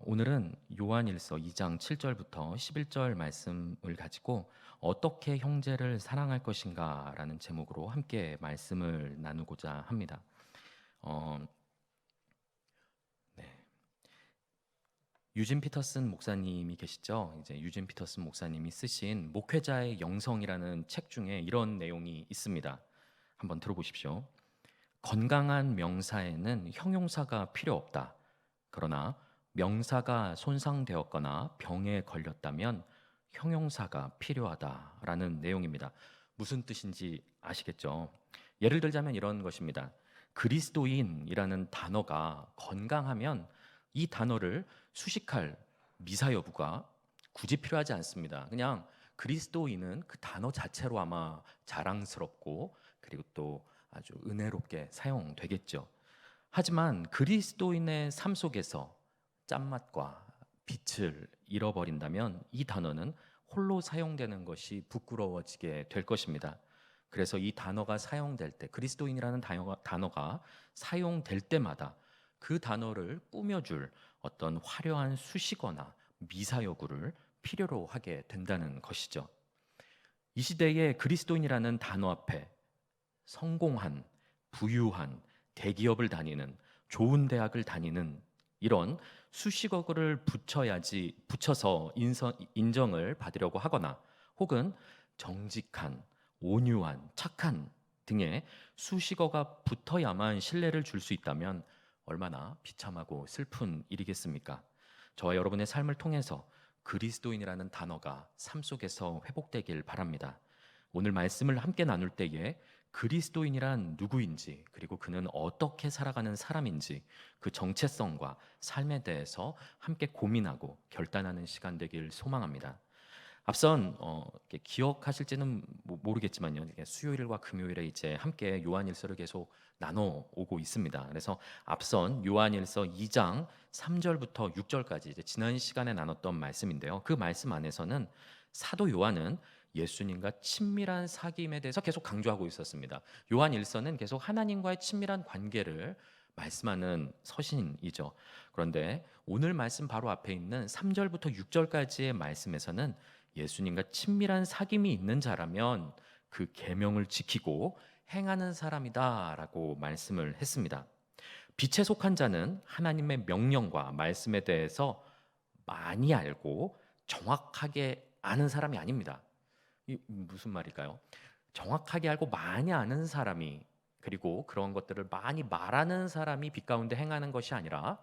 오늘은 요한일서 2장 7절부터 11절 말씀을 가지고 어떻게 형제를 사랑할 것인가라는 제목으로 함께 말씀을 나누고자 합니다. 어, 네. 유진 피터슨 목사님이 계시죠? 이제 유진 피터슨 목사님이 쓰신 목회자의 영성이라는 책 중에 이런 내용이 있습니다. 한번 들어보십시오. 건강한 명사에는 형용사가 필요 없다. 그러나 명사가 손상되었거나 병에 걸렸다면 형용사가 필요하다라는 내용입니다. 무슨 뜻인지 아시겠죠? 예를 들자면 이런 것입니다. 그리스도인이라는 단어가 건강하면 이 단어를 수식할 미사 여부가 굳이 필요하지 않습니다. 그냥 그리스도인은 그 단어 자체로 아마 자랑스럽고 그리고 또 아주 은혜롭게 사용되겠죠. 하지만 그리스도인의 삶 속에서 짠맛과 빛을 잃어버린다면 이 단어는 홀로 사용되는 것이 부끄러워지게 될 것입니다. 그래서 이 단어가 사용될 때, 그리스도인이라는 단어가 사용될 때마다 그 단어를 꾸며줄 어떤 화려한 수식어나 미사여구를 필요로 하게 된다는 것이죠. 이 시대에 그리스도인이라는 단어 앞에 성공한, 부유한, 대기업을 다니는, 좋은 대학을 다니는 이런 수식어를 붙여서 인정을 받으려고 하거나 혹은 정직한, 온유한, 착한 등의 수식어가 붙어야만 신뢰를 줄 수 있다면 얼마나 비참하고 슬픈 일이겠습니까? 저와 여러분의 삶을 통해서 그리스도인이라는 단어가 삶 속에서 회복되길 바랍니다. 오늘 말씀을 함께 나눌 때에 그리스도인이란 누구인지, 그리고 그는 어떻게 살아가는 사람인지 그 정체성과 삶에 대해서 함께 고민하고 결단하는 시간 되길 소망합니다. 앞선 이렇게 기억하실지는 모르겠지만요. 수요일과 금요일에 이제 함께 요한일서를 계속 나눠 오고 있습니다. 그래서 앞선 요한일서 2장 3절부터 6절까지 이제 지난 시간에 나눴던 말씀인데요. 그 말씀 안에서는 사도 요한은 예수님과 친밀한 사귐에 대해서 계속 강조하고 있었습니다. 요한일서는 계속 하나님과의 친밀한 관계를 말씀하는 서신이죠. 그런데 오늘 말씀 바로 앞에 있는 3절부터 6절까지의 말씀에서는 예수님과 친밀한 사귐이 있는 자라면 그 계명을 지키고 행하는 사람이다라고 말씀을 했습니다. 빛에 속한 자는 하나님의 명령과 말씀에 대해서 많이 알고 정확하게 아는 사람이 아닙니다. 이 무슨 말일까요? 정확하게 알고 많이 아는 사람이, 그리고 그런 것들을 많이 말하는 사람이 빛 가운데 행하는 것이 아니라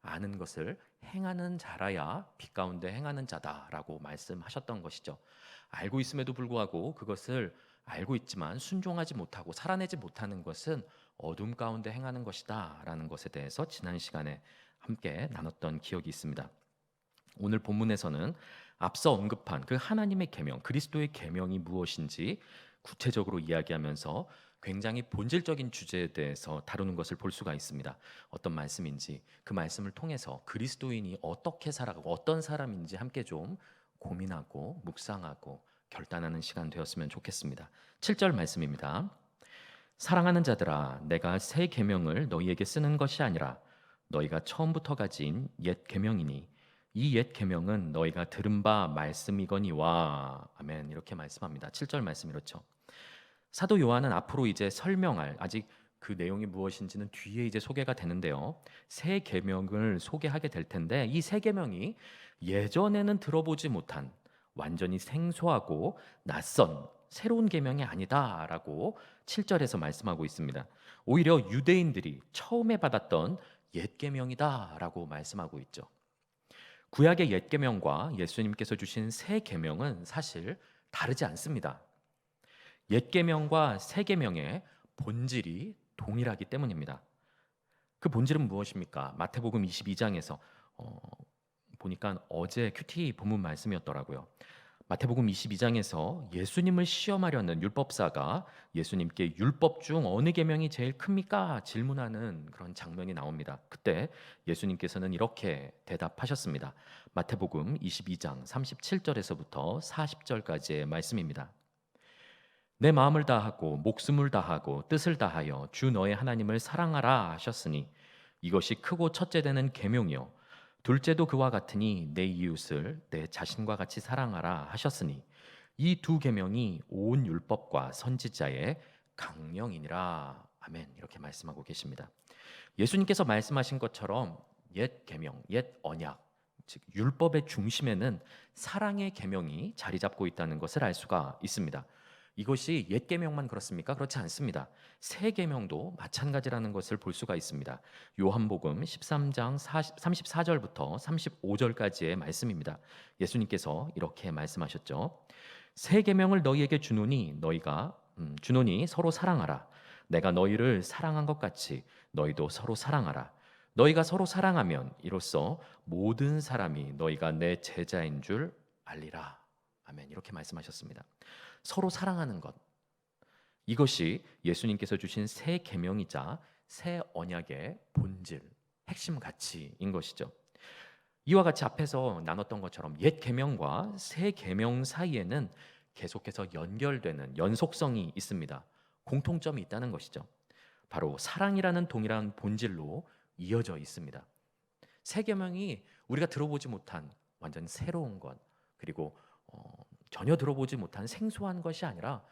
아는 것을 행하는 자라야 빛 가운데 행하는 자다라고 말씀하셨던 것이죠. 알고 있음에도 불구하고 그것을 알고 있지만 순종하지 못하고 살아내지 못하는 것은 어둠 가운데 행하는 것이다라는 것에 대해서 지난 시간에 함께 나눴던 기억이 있습니다. 오늘 본문에서는 앞서 언급한 그 하나님의 계명, 그리스도의 계명이 무엇인지 구체적으로 이야기하면서 굉장히 본질적인 주제에 대해서 다루는 것을 볼 수가 있습니다. 어떤 말씀인지 그 말씀을 통해서 그리스도인이 어떻게 살아가고 어떤 사람인지 함께 좀 고민하고 묵상하고 결단하는 시간 되었으면 좋겠습니다. 7절 말씀입니다. 사랑하는 자들아, 내가 새 계명을 너희에게 쓰는 것이 아니라 너희가 처음부터 가진 옛 계명이니 이 옛 계명은 너희가 들은 바 말씀이거니와. 아멘. 이렇게 말씀합니다. 7절 말씀 이렇죠. 사도 요한은 앞으로 이제 설명할, 아직 그 내용이 무엇인지는 뒤에 이제 소개가 되는데요. 새 계명을 소개하게 될 텐데 이 새 계명이 예전에는 들어보지 못한 완전히 생소하고 낯선 새로운 계명이 아니다라고 7절에서 말씀하고 있습니다. 오히려 유대인들이 처음에 받았던 옛 계명이다라고 말씀하고 있죠. 구약의 옛 계명과 예수님께서 주신 새 계명은 사실 다르지 않습니다. 옛 계명과 새 계명의 본질이 동일하기 때문입니다. 그 본질은 무엇입니까? 마태복음 22장에서 보니까 어제 큐티 본문 말씀이었더라고요. 마태복음 22장에서 예수님을 시험하려는 율법사가 예수님께 율법 중 어느 계명이 제일 큽니까? 질문하는 그런 장면이 나옵니다. 그때 예수님께서는 이렇게 대답하셨습니다. 마태복음 22장 37절에서부터 40절까지의 말씀입니다. 내 마음을 다하고 목숨을 다하고 뜻을 다하여 주 너의 하나님을 사랑하라 하셨으니 이것이 크고 첫째 되는 계명이요 둘째도 그와 같으니 내 이웃을 내 자신과 같이 사랑하라 하셨으니 이 두 계명이 온 율법과 선지자의 강령이니라. 아멘. 이렇게 말씀하고 계십니다. 예수님께서 말씀하신 것처럼 옛 계명, 옛 언약, 즉 율법의 중심에는 사랑의 계명이 자리 잡고 있다는 것을 알 수가 있습니다. 이것이 옛 계명만 그렇습니까? 그렇지 않습니다. 새 계명도 마찬가지라는 것을 볼 수가 있습니다. 요한복음 13장 34절부터 35절까지의 말씀입니다. 예수님께서 이렇게 말씀하셨죠. 새 계명을 너희에게 주노니 서로 사랑하라. 내가 너희를 사랑한 것 같이 너희도 서로 사랑하라. 너희가 서로 사랑하면 이로써 모든 사람이 너희가 내 제자인 줄 알리라. 아멘. 이렇게 말씀하셨습니다. 서로 사랑하는 것, 이것이 예수님께서 주신 새 계명이자 새 언약의 본질, 핵심 가치인 것이죠. 이와 같이 앞에서 나눴던 것처럼 옛 계명과 새 계명 사이에는 계속해서 연결되는 연속성이 있습니다. 공통점이 있다는 것이죠. 바로 사랑이라는 동일한 본질로 이어져 있습니다. 새 계명이 우리가 들어보지 못한 완전 새로운 것, 그리고 전혀 들어보지 못한 생소한 것이 아니라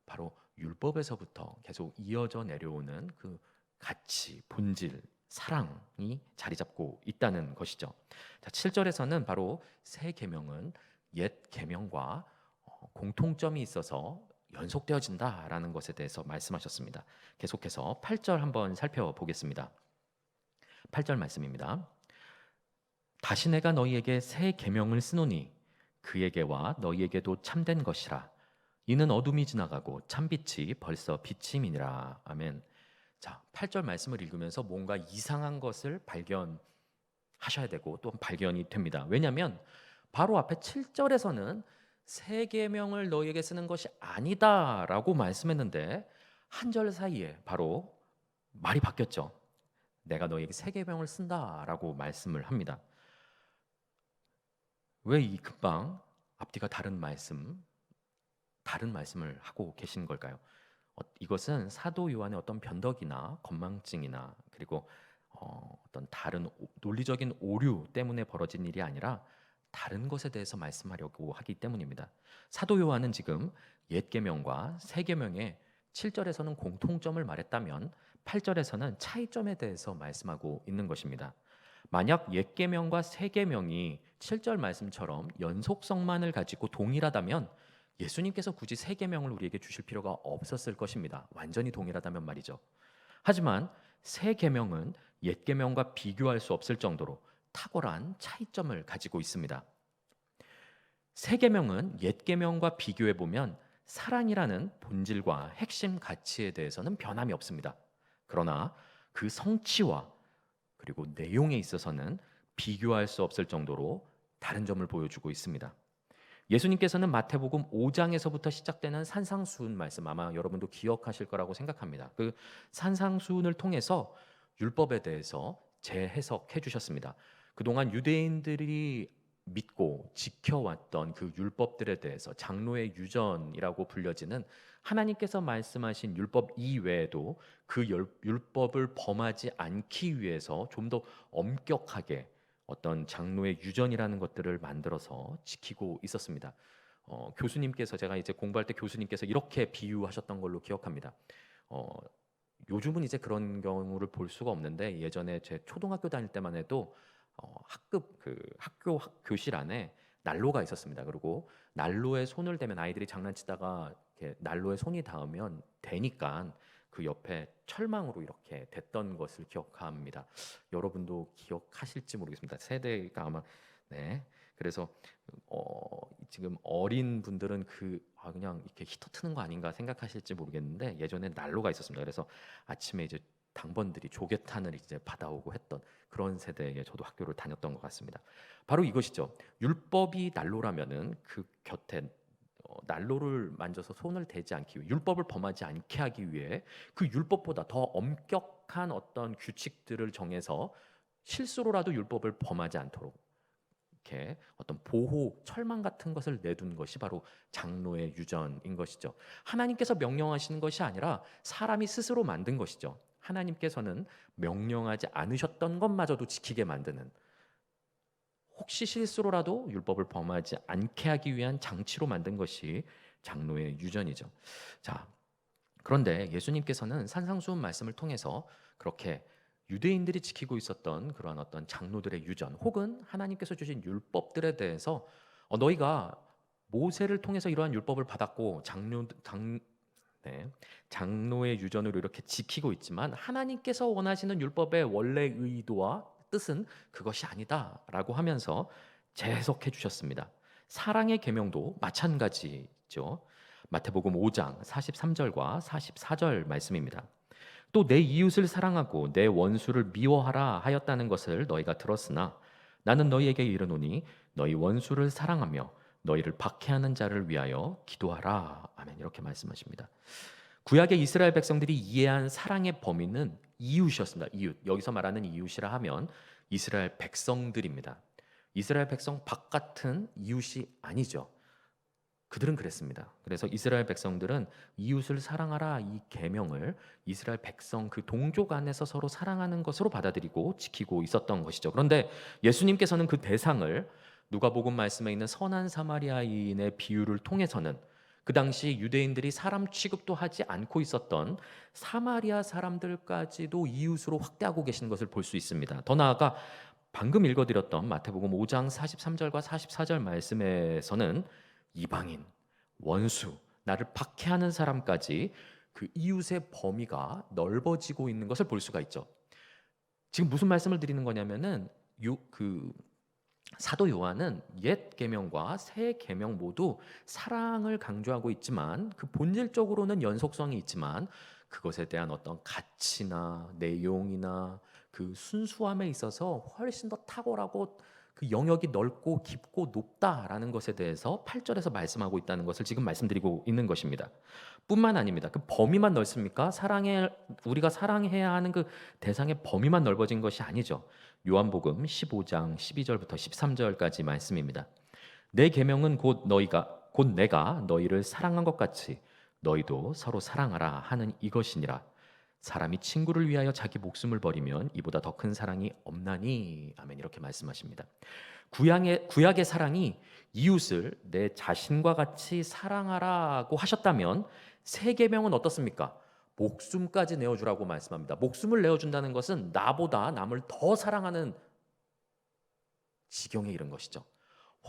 바로 율법에서부터 계속 이어져 내려오는 그 가치, 본질, 사랑이 자리 잡고 있다는 것이죠. 자, 7절에서는 바로 새 계명은 옛 계명과 공통점이 있어서 연속되어진다라는 것에 대해서 말씀하셨습니다. 계속해서 8절 한번 살펴보겠습니다. 8절 말씀입니다. 다시 내가 너희에게 새 계명을 쓰노니 그에게와 너희에게도 참된 것이라. 이는 어둠이 지나가고 참빛이 벌써 비침이니라. 아멘. 자, 8절 말씀을 읽으면서 뭔가 이상한 것을 발견하셔야 되고 또 발견이 됩니다. 왜냐하면 바로 앞에 7절에서는 새 계명을 너희에게 쓰는 것이 아니다라고 말씀했는데 한 절 사이에 바로 말이 바뀌었죠. 내가 너희에게 새 계명을 쓴다라고 말씀을 합니다. 왜 이 금방 앞뒤가 다른 말씀을 하고 계신 걸까요? 이것은 사도 요한의 어떤 변덕이나 건망증이나 그리고 어떤 다른 논리적인 오류 때문에 벌어진 일이 아니라 다른 것에 대해서 말씀하려고 하기 때문입니다. 사도 요한은 지금 옛 계명과 새 계명의 7절에서는 공통점을 말했다면 8절에서는 차이점에 대해서 말씀하고 있는 것입니다. 만약 옛 계명과 새 계명이 7절 말씀처럼 연속성만을 가지고 동일하다면 예수님께서 굳이 새 계명을 우리에게 주실 필요가 없었을 것입니다. 완전히 동일하다면 말이죠. 하지만 새 계명은 옛 계명과 비교할 수 없을 정도로 탁월한 차이점을 가지고 있습니다. 새 계명은 옛 계명과 비교해 보면 사랑이라는 본질과 핵심 가치에 대해서는 변함이 없습니다. 그러나 그 성취와 그리고 내용에 있어서는 비교할 수 없을 정도로 다른 점을 보여주고 있습니다. 예수님께서는 마태복음 5장에서부터 시작되는 산상수훈 말씀, 아마 여러분도 기억하실 거라고 생각합니다. 그 산상수훈을 통해서 율법에 대해서 재해석해 주셨습니다. 그동안 유대인들이 믿고 지켜왔던 그 율법들에 대해서 장로의 유전이라고 불려지는 하나님께서 말씀하신 율법 이외에도 그 율법을 범하지 않기 위해서 좀 더 엄격하게 어떤 장로의 유전이라는 것들을 만들어서 지키고 있었습니다. 교수님께서 제가 이제 공부할 때 교수님께서 이렇게 비유하셨던 걸로 기억합니다. 요즘은 이제 그런 경우를 볼 수가 없는데 예전에 제 초등학교 다닐 때만 해도 학급 그 학교 교실 안에 난로가 있었습니다. 그리고 난로에 손을 대면 아이들이 장난치다가 이렇게 난로에 손이 닿으면 되니까 그 옆에 철망으로 이렇게 됐던 것을 기억합니다. 여러분도 기억하실지 모르겠습니다. 세대가 아마 네. 그래서 지금 어린 분들은 그냥 이렇게 히터 트는 거 아닌가 생각하실지 모르겠는데 예전에 난로가 있었습니다. 그래서 아침에 이제 당번들이 조개탄을 이제 받아오고 했던 그런 세대에 저도 학교를 다녔던 것 같습니다. 바로 이것이죠. 율법이 난로라면은 그 곁에 난로를 만져서 손을 대지 않기 위해 율법을 범하지 않게 하기 위해 그 율법보다 더 엄격한 어떤 규칙들을 정해서 실수로라도 율법을 범하지 않도록 이렇게 어떤 보호 철망 같은 것을 내둔 것이 바로 장로의 유전인 것이죠. 하나님께서 명령하시는 것이 아니라 사람이 스스로 만든 것이죠. 하나님께서는 명령하지 않으셨던 것마저도 지키게 만드는 혹시 실수로라도 율법을 범하지 않게 하기 위한 장치로 만든 것이 장로의 유전이죠. 자, 그런데 예수님께서는 산상수훈 말씀을 통해서 그렇게 유대인들이 지키고 있었던 그러한 어떤 장로들의 유전 혹은 하나님께서 주신 율법들에 대해서 너희가 모세를 통해서 이러한 율법을 받았고 네, 장로의 유전으로 이렇게 지키고 있지만 하나님께서 원하시는 율법의 원래 의도와 뜻은 그것이 아니다라고 하면서 재해석해 주셨습니다. 사랑의 계명도 마찬가지죠. 마태복음 5장 43절과 44절 말씀입니다. 또 내 이웃을 사랑하고 내 원수를 미워하라 하였다는 것을 너희가 들었으나 나는 너희에게 이르노니 너희 원수를 사랑하며 너희를 박해하는 자를 위하여 기도하라. 아멘. 이렇게 말씀하십니다. 구약의 이스라엘 백성들이 이해한 사랑의 범위는 이웃이었습니다. 이웃. 여기서 말하는 이웃이라 하면 이스라엘 백성들입니다. 이스라엘 백성 바깥은 이웃이 아니죠. 그들은 그랬습니다. 그래서 이스라엘 백성들은 이웃을 사랑하라 이 계명을 이스라엘 백성 그 동족 안에서 서로 사랑하는 것으로 받아들이고 지키고 있었던 것이죠. 그런데 예수님께서는 그 대상을 누가복음 말씀에 있는 선한 사마리아인의 비유를 통해서는 그 당시 유대인들이 사람 취급도 하지 않고 있었던 사마리아 사람들까지도 이웃으로 확대하고 계시는 것을 볼 수 있습니다. 더 나아가 방금 읽어드렸던 마태복음 5장 43절과 44절 말씀에서는 이방인, 원수, 나를 박해하는 사람까지 그 이웃의 범위가 넓어지고 있는 것을 볼 수가 있죠. 지금 무슨 말씀을 드리는 거냐면은 사도 요한은 옛 계명과 새 계명 모두 사랑을 강조하고 있지만 그 본질적으로는 연속성이 있지만 그것에 대한 어떤 가치나 내용이나 그 순수함에 있어서 훨씬 더 탁월하고 그 영역이 넓고 깊고 높다라는 것에 대해서 8절에서 말씀하고 있다는 것을 지금 말씀드리고 있는 것입니다. 뿐만 아닙니다. 그 범위만 넓습니까? 우리가 사랑해야 하는 그 대상의 범위만 넓어진 것이 아니죠. 요한복음 15장 12절부터 13절까지 말씀입니다. 내 계명은 곧 내가 너희를 사랑한 것 같이 너희도 서로 사랑하라 하는 이것이니라. 사람이 친구를 위하여 자기 목숨을 버리면 이보다 더 큰 사랑이 없나니. 아멘. 이렇게 말씀하십니다. 구약의 사랑이 이웃을 내 자신과 같이 사랑하라고 하셨다면 새 계명은 어떻습니까? 목숨까지 내어주라고 말씀합니다. 목숨을 내어준다는 것은 나보다 남을 더 사랑하는 지경에 이른 것이죠.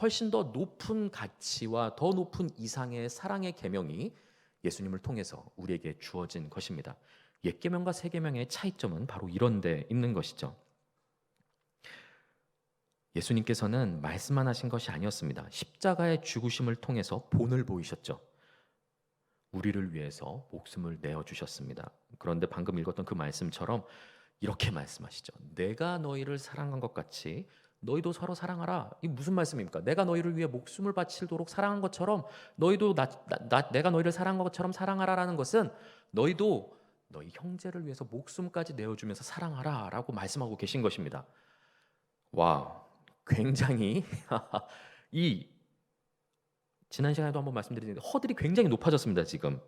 훨씬 더 높은 가치와 더 높은 이상의 사랑의 계명이 예수님을 통해서 우리에게 주어진 것입니다. 옛 계명과 새 계명의 차이점은 바로 이런 데 있는 것이죠. 예수님께서는 말씀만 하신 것이 아니었습니다. 십자가의 죽으심을 통해서 본을 보이셨죠. 우리를 위해서 목숨을 내어주셨습니다. 그런데 방금 읽었던 그 말씀처럼 이렇게 말씀하시죠. 내가 너희를 사랑한 것 같이 너희도 서로 사랑하라. 이게 무슨 말씀입니까? 내가 너희를 위해 목숨을 바치도록 사랑한 것처럼 너희도 내가 너희를 사랑한 것처럼 사랑하라라는 것은 너희도 너희 형제를 위해서 목숨까지 내어주면서 사랑하라 라고 말씀하고 계신 것입니다. 와, 굉장히 지난 시간에도 한번 말씀드렸는데 허들이 굉장히 높아졌습니다. 지금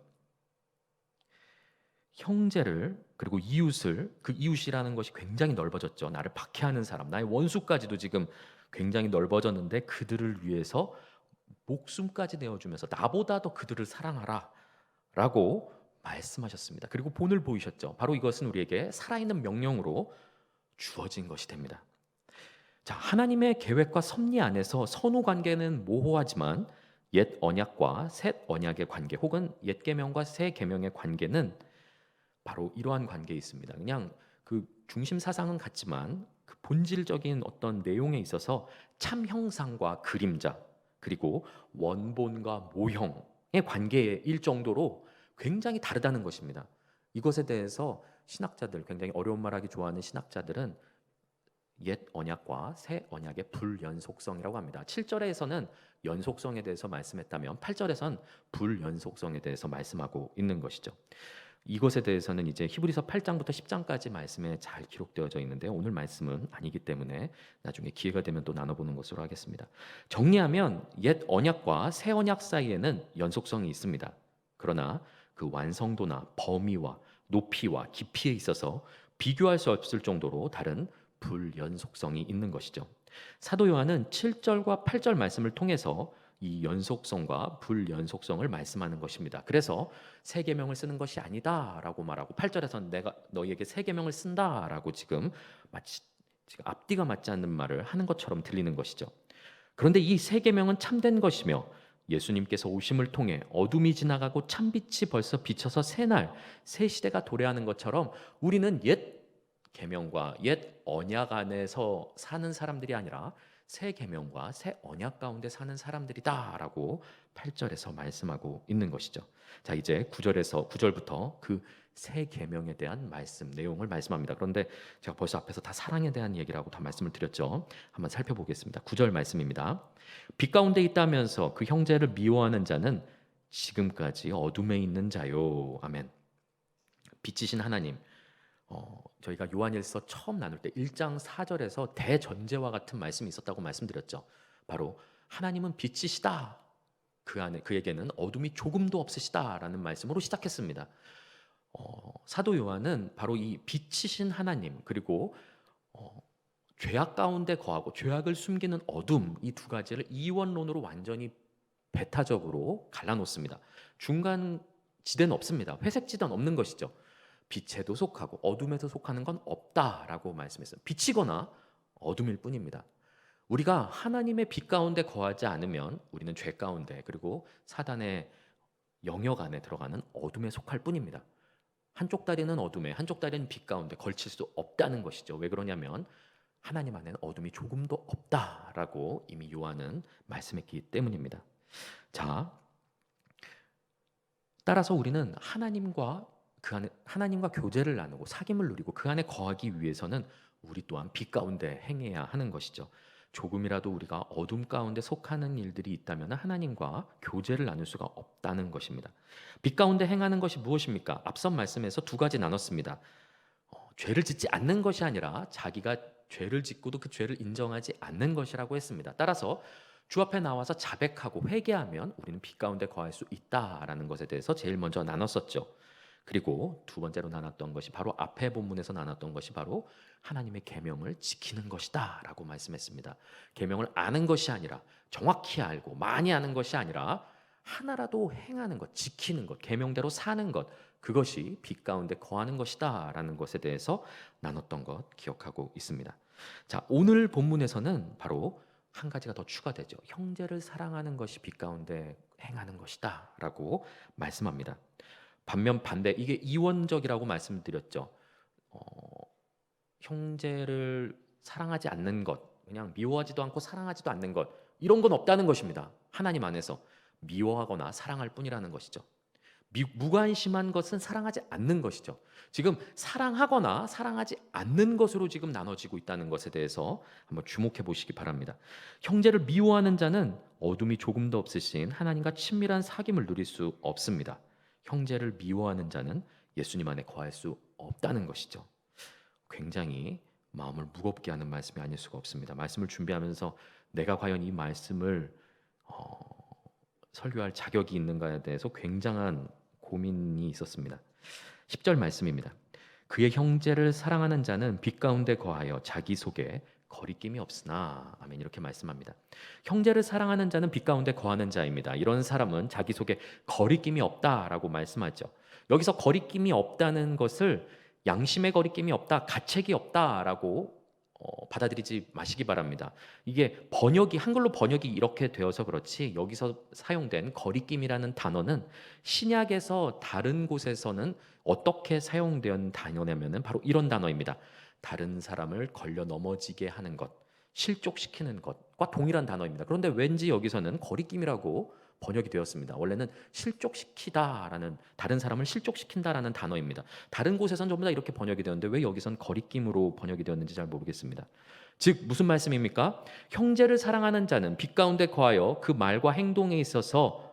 형제를 그리고 이웃을 그 이웃이라는 것이 굉장히 넓어졌죠. 나를 박해하는 사람, 나의 원수까지도 지금 굉장히 넓어졌는데 그들을 위해서 목숨까지 내어주면서 나보다 더 그들을 사랑하라 라고 말씀하셨습니다. 그리고 본을 보이셨죠. 바로 이것은 우리에게 살아있는 명령으로 주어진 것이 됩니다. 자, 하나님의 계획과 섭리 안에서 선후 관계는 모호하지만 옛 언약과 새 언약의 관계 혹은 옛 계명과 새 계명의 관계는 바로 이러한 관계에 있습니다. 그냥 그 중심 사상은 같지만 그 본질적인 어떤 내용에 있어서 참 형상과 그림자 그리고 원본과 모형의 관계일 정도로 굉장히 다르다는 것입니다. 이것에 대해서 신학자들, 굉장히 어려운 말하기 좋아하는 신학자들은 옛 언약과 새 언약의 불연속성이라고 합니다. 7절에서는 연속성에 대해서 말씀했다면 8절에선 불연속성에 대해서 말씀하고 있는 것이죠. 이것에 대해서는 이제 히브리서 8장부터 10장까지 말씀에 잘 기록되어져 있는데 오늘 말씀은 아니기 때문에 나중에 기회가 되면 또 나눠보는 것으로 하겠습니다. 정리하면 옛 언약과 새 언약 사이에는 연속성이 있습니다. 그러나 그 완성도나 범위와 높이와 깊이에 있어서 비교할 수 없을 정도로 다른 불연속성이 있는 것이죠. 사도 요한은 7절과 8절 말씀을 통해서 이 연속성과 불연속성을 말씀하는 것입니다. 그래서 세 계명을 쓰는 것이 아니다라고 말하고 8절에서는 내가 너희에게 세 계명을 쓴다라고 지금 마치 지금 앞뒤가 맞지 않는 말을 하는 것처럼 들리는 것이죠. 그런데 이 세 계명은 참된 것이며 예수님께서 오심을 통해 어둠이 지나가고 참빛이 벌써 비쳐서 새날 새 시대가 도래하는 것처럼 우리는 옛 계명과 옛 언약 안에서 사는 사람들이 아니라 새 계명과 새 언약 가운데 사는 사람들이다라고 8절에서 말씀하고 있는 것이죠. 자, 이제 9절부터 그 새 계명에 대한 말씀 내용을 말씀합니다. 그런데 제가 벌써 앞에서 다 사랑에 대한 얘기라고 다 말씀을 드렸죠. 한번 살펴보겠습니다. 9절 말씀입니다. 빛 가운데 있다면서 그 형제를 미워하는 자는 지금까지 어둠에 있는 자요. 아멘. 빛이신 하나님. 저희가 요한일서 처음 나눌 때 1장 4절에서 대전제와 같은 말씀이 있었다고 말씀드렸죠. 바로 하나님은 빛이시다. 그에게는 어둠이 조금도 없으시다라는 말씀으로 시작했습니다. 사도 요한은 바로 이 빛이신 하나님 그리고 죄악 가운데 거하고 죄악을 숨기는 어둠 이 두 가지를 이원론으로 완전히 배타적으로 갈라놓습니다. 중간 지대는 없습니다. 회색 지대는 없는 것이죠. 빛에도 속하고 어둠에도 속하는 건 없다라고 말씀했어요. 빛이거나 어둠일 뿐입니다. 우리가 하나님의 빛 가운데 거하지 않으면 우리는 죄 가운데 그리고 사단의 영역 안에 들어가는 어둠에 속할 뿐입니다. 한쪽 다리는 어둠에 한쪽 다리는 빛 가운데 걸칠 수 없다는 것이죠. 왜 그러냐면 하나님 안에는 어둠이 조금도 없다라고 이미 요한은 말씀했기 때문입니다. 자, 따라서 우리는 하나님과 교제를 나누고 사귐을 누리고 그 안에 거하기 위해서는 우리 또한 빛 가운데 행해야 하는 것이죠. 조금이라도 우리가 어둠 가운데 속하는 일들이 있다면 하나님과 교제를 나눌 수가 없다는 것입니다. 빛 가운데 행하는 것이 무엇입니까? 앞선 말씀에서 두 가지 나눴습니다. 죄를 짓지 않는 것이 아니라 자기가 죄를 짓고도 그 죄를 인정하지 않는 것이라고 했습니다. 따라서 주 앞에 나와서 자백하고 회개하면 우리는 빛 가운데 거할 수 있다라는 것에 대해서 제일 먼저 나눴었죠. 그리고 두 번째로 나눴던 것이 바로 앞에 본문에서 나눴던 것이 바로 하나님의 계명을 지키는 것이다라고 말씀했습니다. 계명을 아는 것이 아니라 정확히 알고 많이 아는 것이 아니라 하나라도 행하는 것, 지키는 것, 계명대로 사는 것 그것이 빛 가운데 거하는 것이다라는 것에 대해서 나눴던 것 기억하고 있습니다. 자, 오늘 본문에서는 바로 한 가지가 더 추가되죠. 형제를 사랑하는 것이 빛 가운데 행하는 것이다라고 말씀합니다. 반면 반대 이게 이원적이라고 말씀드렸죠. 형제를 사랑하지 않는 것, 그냥 미워하지도 않고 사랑하지도 않는 것 이런 건 없다는 것입니다. 하나님 안에서 미워하거나 사랑할 뿐이라는 것이죠. 무관심한 것은 사랑하지 않는 것이죠. 지금 사랑하거나 사랑하지 않는 것으로 지금 나눠지고 있다는 것에 대해서 한번 주목해 보시기 바랍니다. 형제를 미워하는 자는 어둠이 조금도 없으신 하나님과 친밀한 사귐을 누릴 수 없습니다. 형제를 미워하는 자는 예수님 안에 거할 수 없다는 것이죠. 굉장히 마음을 무겁게 하는 말씀이 아닐 수가 없습니다. 말씀을 준비하면서 내가 과연 이 말씀을 설교할 자격이 있는가에 대해서 굉장한 고민이 있었습니다. 10절 말씀입니다. 그의 형제를 사랑하는 자는 빛 가운데 거하여 자기 속에 거리낌이 없으나 아멘 이렇게 말씀합니다. 형제를 사랑하는 자는 빛 가운데 거하는 자입니다. 이런 사람은 자기 속에 거리낌이 없다라고 말씀하죠. 여기서 거리낌이 없다는 것을 양심의 거리낌이 없다, 가책이 없다라고 받아들이지 마시기 바랍니다. 이게 한글로 번역이 이렇게 되어서 그렇지 여기서 사용된 거리낌이라는 단어는 신약에서 다른 곳에서는 어떻게 사용된 단어냐면은 바로 이런 단어입니다. 다른 사람을 걸려 넘어지게 하는 것, 실족시키는 것과 동일한 단어입니다. 그런데 왠지 여기서는 거리낌이라고 번역이 되었습니다. 원래는 실족시키다라는 다른 사람을 실족시킨다라는 단어입니다. 다른 곳에서는 전부 다 이렇게 번역이 되었는데 왜 여기선 거리낌으로 번역이 되었는지 잘 모르겠습니다. 즉 무슨 말씀입니까? 형제를 사랑하는 자는 빛 가운데 거하여 그 말과 행동에 있어서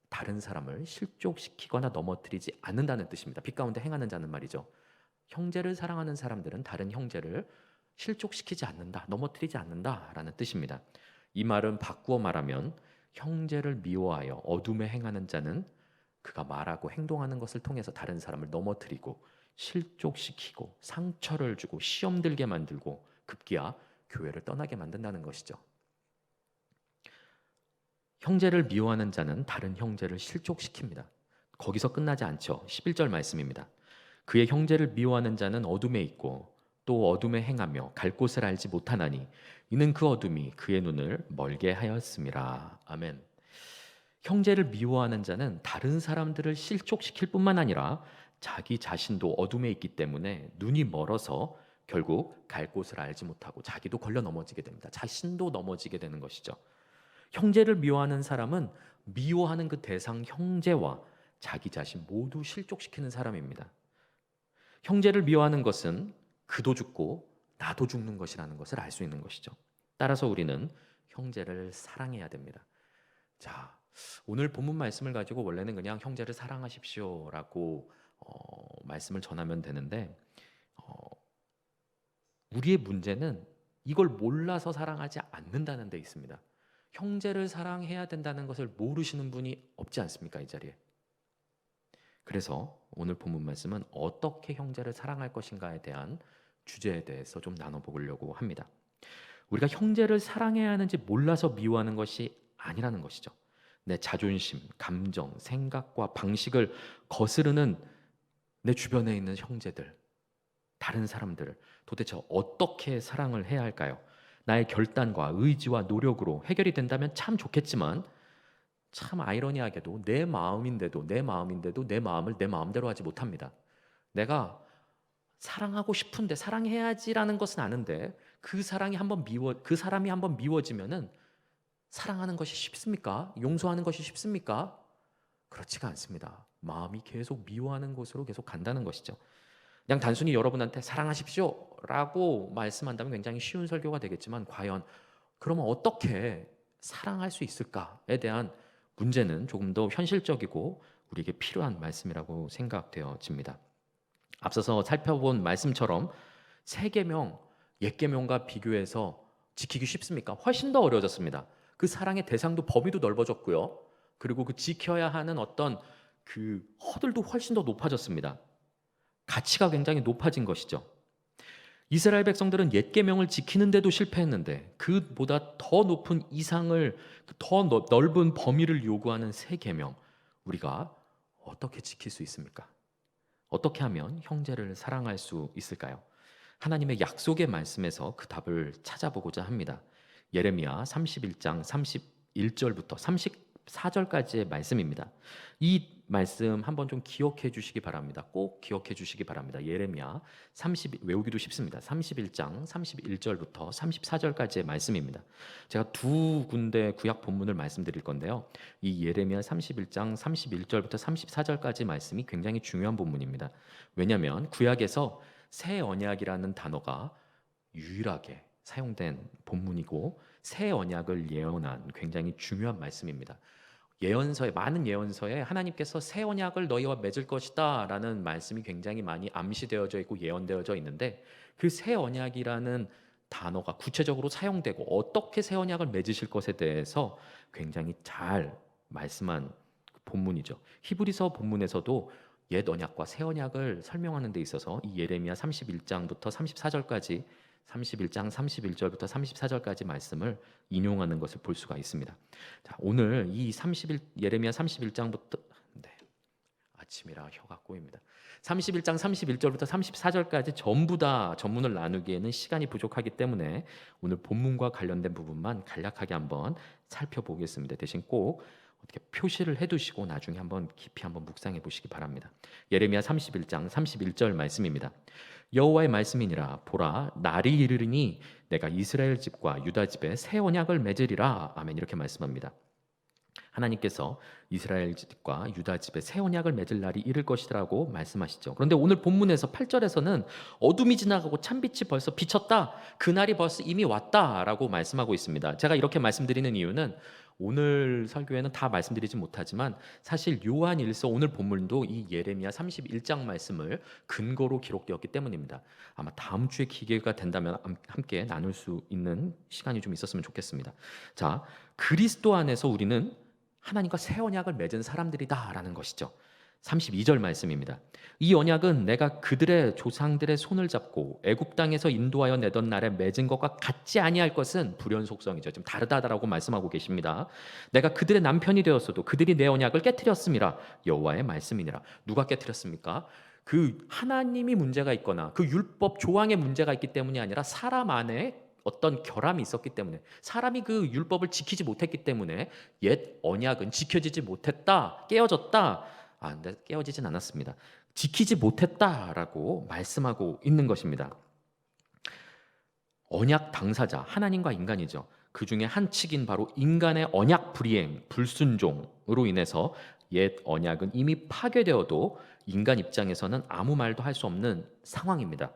다른 사람을 실족시키거나 넘어뜨리지 않는다는 뜻입니다. 빛 가운데 행하는 자는 말이죠. 형제를 사랑하는 사람들은 다른 형제를 실족시키지 않는다, 넘어뜨리지 않는다라는 뜻입니다. 이 말은 바꾸어 말하면 형제를 미워하여 어둠에 행하는 자는 그가 말하고 행동하는 것을 통해서 다른 사람을 넘어뜨리고 실족시키고 상처를 주고 시험 들게 만들고 급기야 교회를 떠나게 만든다는 것이죠. 형제를 미워하는 자는 다른 형제를 실족시킵니다. 거기서 끝나지 않죠. 11절 말씀입니다. 그의 형제를 미워하는 자는 어둠에 있고 또 어둠에 행하며 갈 곳을 알지 못하나니 이는 그 어둠이 그의 눈을 멀게 하였음이라. 아멘. 형제를 미워하는 자는 다른 사람들을 실족시킬 뿐만 아니라 자기 자신도 어둠에 있기 때문에 눈이 멀어서 결국 갈 곳을 알지 못하고 자기도 걸려 넘어지게 됩니다. 자신도 넘어지게 되는 것이죠. 형제를 미워하는 사람은 미워하는 그 대상 형제와 자기 자신 모두 실족시키는 사람입니다. 형제를 미워하는 것은 그도 죽고 나도 죽는 것이라는 것을 알 수 있는 것이죠. 따라서 우리는 형제를 사랑해야 됩니다. 자, 오늘 본문 말씀을 가지고 원래는 그냥 형제를 사랑하십시오라고 말씀을 전하면 되는데 우리의 문제는 이걸 몰라서 사랑하지 않는다는 데 있습니다. 형제를 사랑해야 된다는 것을 모르시는 분이 없지 않습니까? 이 자리에. 그래서 오늘 본문 말씀은 어떻게 형제를 사랑할 것인가에 대한 주제에 대해서 좀 나눠보려고 합니다. 우리가 형제를 사랑해야 하는지 몰라서 미워하는 것이 아니라는 것이죠. 내 자존심, 감정, 생각과 방식을 거스르는 내 주변에 있는 형제들, 다른 사람들을 도대체 어떻게 사랑을 해야 할까요? 나의 결단과 의지와 노력으로 해결이 된다면 참 좋겠지만 참 아이러니하게도 내 마음인데도 내 마음을 내 마음대로 하지 못합니다. 내가 사랑하고 싶은데 사랑해야지라는 것은 아는데 그 사람이 한번 미워지면은 사랑하는 것이 쉽습니까? 용서하는 것이 쉽습니까? 그렇지가 않습니다. 마음이 계속 미워하는 곳으로 계속 간다는 것이죠. 그냥 단순히 여러분한테 사랑하십시오 라고 말씀한다면 굉장히 쉬운 설교가 되겠지만 과연 그러면 어떻게 사랑할 수 있을까에 대한 문제는 조금 더 현실적이고 우리에게 필요한 말씀이라고 생각되어집니다. 앞서서 살펴본 말씀처럼 새 계명, 옛 계명과 비교해서 지키기 쉽습니까? 훨씬 더 어려워졌습니다. 그 사랑의 대상도 범위도 넓어졌고요. 그리고 그 지켜야 하는 어떤 그 허들도 훨씬 더 높아졌습니다. 가치가 굉장히 높아진 것이죠. 이스라엘 백성들은 옛 계명을 지키는데도 실패했는데 그보다 더 높은 이상을 더 넓은 범위를 요구하는 새 계명 우리가 어떻게 지킬 수 있습니까? 어떻게 하면 형제를 사랑할 수 있을까요? 하나님의 약속의 말씀에서 그 답을 찾아보고자 합니다. 예레미야 31장 31절부터 34절까지의 말씀입니다. 이 말씀 한번 좀 기억해 주시기 바랍니다. 꼭 기억해 주시기 바랍니다. 예레미야 외우기도 쉽습니다. 31장 31절부터 34절까지의 말씀입니다. 제가 두 군데 구약 본문을 말씀드릴 건데요. 이 예레미야 31장 31절부터 34절까지 말씀이 굉장히 중요한 본문입니다. 왜냐하면 구약에서 새 언약이라는 단어가 유일하게 사용된 본문이고 새 언약을 예언한 굉장히 중요한 말씀입니다. 많은 예언서에 하나님께서 새 언약을 너희와 맺을 것이다 라는 말씀이 굉장히 많이 암시되어져 있고 예언되어져 있는데 그 새 언약이라는 단어가 구체적으로 사용되고 어떻게 새 언약을 맺으실 것에 대해서 굉장히 잘 말씀한 본문이죠. 히브리서 본문에서도 옛 언약과 새 언약을 설명하는 데 있어서 이 예레미야 31장부터 34절까지 31장 31절부터 34절까지 말씀을 인용하는 것을 볼 수가 있습니다. 자, 오늘 이 예레미야 31장부터 아침이라 혀가 꼬입니다. 31장 31절부터 34절까지 전부 다 전문을 나누기에는 시간이 부족하기 때문에 오늘 본문과 관련된 부분만 간략하게 한번 살펴보겠습니다. 대신 꼭 어떻게 표시를 해두시고 나중에 한번 깊이 한번 묵상해 보시기 바랍니다. 예레미야 31장 31절 말씀입니다. 여호와의 말씀이니라 보라 날이 이르리니 내가 이스라엘 집과 유다 집에 새 언약을 맺으리라. 아멘. 이렇게 말씀합니다. 하나님께서 이스라엘 집과 유다 집에 새 언약을 맺을 날이 이를 것이라고 말씀하시죠. 그런데 오늘 본문에서 8절에서는 어둠이 지나가고 찬빛이 벌써 비쳤다. 그날이 벌써 이미 왔다라고 말씀하고 있습니다. 제가 이렇게 말씀드리는 이유는 오늘 설교에는 다 말씀드리지 못하지만 사실 요한일서 오늘 본문도 이 예레미야 31장 말씀을 근거로 기록되었기 때문입니다. 아마 다음 주에 기회가 된다면 함께 나눌 수 있는 시간이 좀 있었으면 좋겠습니다. 자, 그리스도 안에서 우리는 하나님과 새 언약을 맺은 사람들이다라는 것이죠. 32절 말씀입니다. 이 언약은 내가 그들의 조상들의 손을 잡고 애굽 땅에서 인도하여 내던 날에 맺은 것과 같지 아니할 것은 불연 속성이죠. 지금 다르다라고 말씀하고 계십니다. 내가 그들의 남편이 되었어도 그들이 내 언약을 깨뜨렸음이라 여호와의 말씀이니라. 누가 깨뜨렸습니까? 그 하나님이 문제가 있거나 그 율법 조항에 문제가 있기 때문이 아니라 사람 안에 어떤 결함이 있었기 때문에, 사람이 그 율법을 지키지 못했기 때문에 옛 언약은 지켜지지 못했다, 깨어졌다. 근데 깨어지진 않았습니다. 지키지 못했다라고 말씀하고 있는 것입니다. 언약 당사자, 하나님과 인간이죠. 그 중에 한 측인 바로 인간의 언약 불이행, 불순종으로 인해서 옛 언약은 이미 파괴되어도 인간 입장에서는 아무 말도 할 수 없는 상황입니다.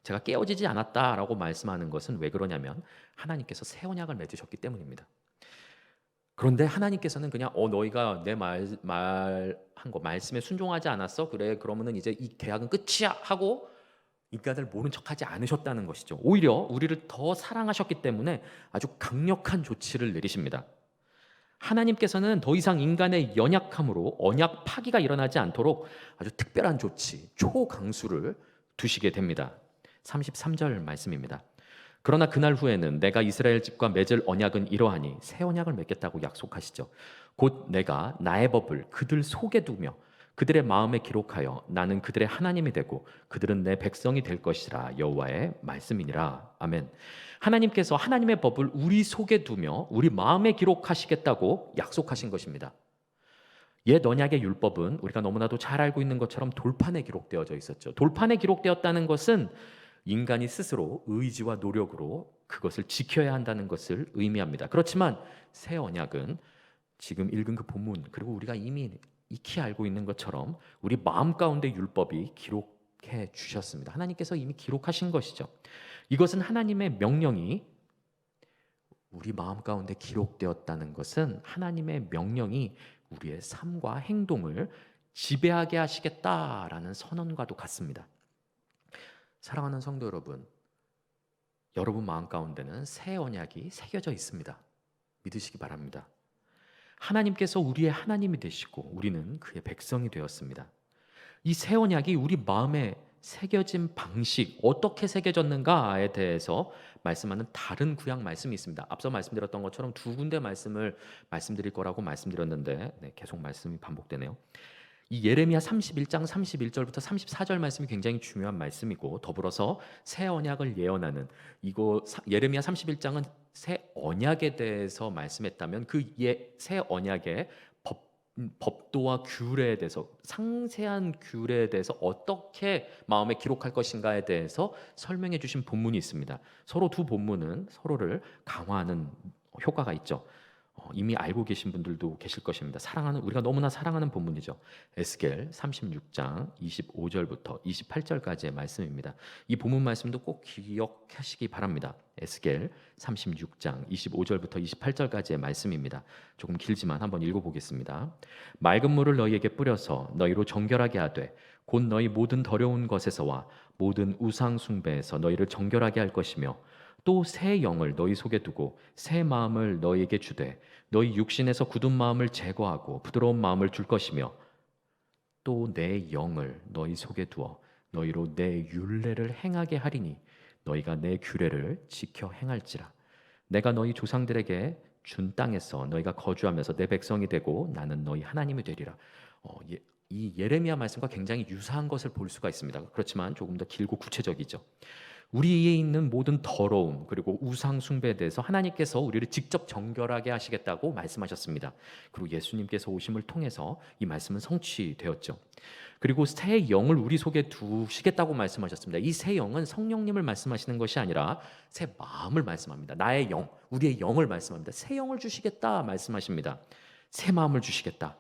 제가 깨어지지 않았다라고 말씀하는 것은 왜 그러냐면 하나님께서 새 언약을 맺으셨기 때문입니다. 그런데 하나님께서는 그냥 너희가 내 말한 거 말씀에 순종하지 않았어? 그래, 그러면은 이제 이 계약은 끝이야 하고 인간을 모른 척하지 않으셨다는 것이죠. 오히려 우리를 더 사랑하셨기 때문에 아주 강력한 조치를 내리십니다. 하나님께서는 더 이상 인간의 연약함으로 언약 파기가 일어나지 않도록 아주 특별한 조치, 초강수를 두시게 됩니다. 33절 말씀입니다. 그러나 그날 후에는 내가 이스라엘 집과 맺을 언약은 이러하니 새 언약을 맺겠다고 약속하시죠. 곧 내가 나의 법을 그들 속에 두며 그들의 마음에 기록하여 나는 그들의 하나님이 되고 그들은 내 백성이 될 것이라 여호와의 말씀이니라. 아멘. 하나님께서 하나님의 법을 우리 속에 두며 우리 마음에 기록하시겠다고 약속하신 것입니다. 옛 언약의 율법은 우리가 너무나도 잘 알고 있는 것처럼 돌판에 기록되어져 있었죠. 돌판에 기록되었다는 것은 인간이 스스로 의지와 노력으로 그것을 지켜야 한다는 것을 의미합니다. 그렇지만 새 언약은 지금 읽은 그 본문, 그리고 우리가 이미 익히 알고 있는 것처럼 우리 마음 가운데 율법이 기록해 주셨습니다. 하나님께서 이미 기록하신 것이죠. 이것은 하나님의 명령이 우리 마음 가운데 기록되었다는 것은 하나님의 명령이 우리의 삶과 행동을 지배하게 하시겠다라는 선언과도 같습니다. 사랑하는 성도 여러분, 여러분 마음 가운데는 새 언약이 새겨져 있습니다. 믿으시기 바랍니다. 하나님께서 우리의 하나님이 되시고 우리는 그의 백성이 되었습니다. 이 새 언약이 우리 마음에 새겨진 방식, 어떻게 새겨졌는가에 대해서 말씀하는 다른 구약 말씀이 있습니다. 앞서 말씀드렸던 것처럼 두 군데 말씀을 말씀드릴 거라고 말씀드렸는데 계속 말씀이 반복되네요. 이 예레미야 31장 31절부터 34절 말씀이 굉장히 중요한 말씀이고, 더불어서 새 언약을 예언하는 예레미야 31장은 새 언약에 대해서 말씀했다면 그 새 언약의 법도와 규례에 대해서, 상세한 규례에 대해서 어떻게 마음에 기록할 것인가에 대해서 설명해 주신 본문이 있습니다. 서로 두 본문은 서로를 강화하는 효과가 있죠. 이미 알고 계신 분들도 계실 것입니다. 우리가 너무나 사랑하는 본문이죠. 에스겔 36장 25절부터 28절까지의 말씀입니다. 이 본문 말씀도 꼭 기억하시기 바랍니다. 에스겔 36장 25절부터 28절까지의 말씀입니다. 조금 길지만 한번 읽어보겠습니다. 맑은 물을 너희에게 뿌려서 너희로 정결하게 하되 곧 너희 모든 더러운 것에서와 모든 우상 숭배에서 너희를 정결하게 할 것이며 또 새 영을 너희 속에 두고 새 마음을 너희에게 주되 너희 육신에서 굳은 마음을 제거하고 부드러운 마음을 줄 것이며 또 내 영을 너희 속에 두어 너희로 내 율례를 행하게 하리니 너희가 내 규례를 지켜 행할지라. 내가 너희 조상들에게 준 땅에서 너희가 거주하면서 내 백성이 되고 나는 너희 하나님이 되리라. 이 예레미야 말씀과 굉장히 유사한 것을 볼 수가 있습니다. 그렇지만 조금 더 길고 구체적이죠. 우리에 있는 모든 더러움 그리고 우상 숭배에 대해서 하나님께서 우리를 직접 정결하게 하시겠다고 말씀하셨습니다. 그리고 예수님께서 오심을 통해서 이 말씀은 성취되었죠. 그리고 새 영을 우리 속에 두시겠다고 말씀하셨습니다. 이 새 영은 성령님을 말씀하시는 것이 아니라 새 마음을 말씀합니다. 나의 영, 우리의 영을 말씀합니다. 새 영을 주시겠다 말씀하십니다. 새 마음을 주시겠다.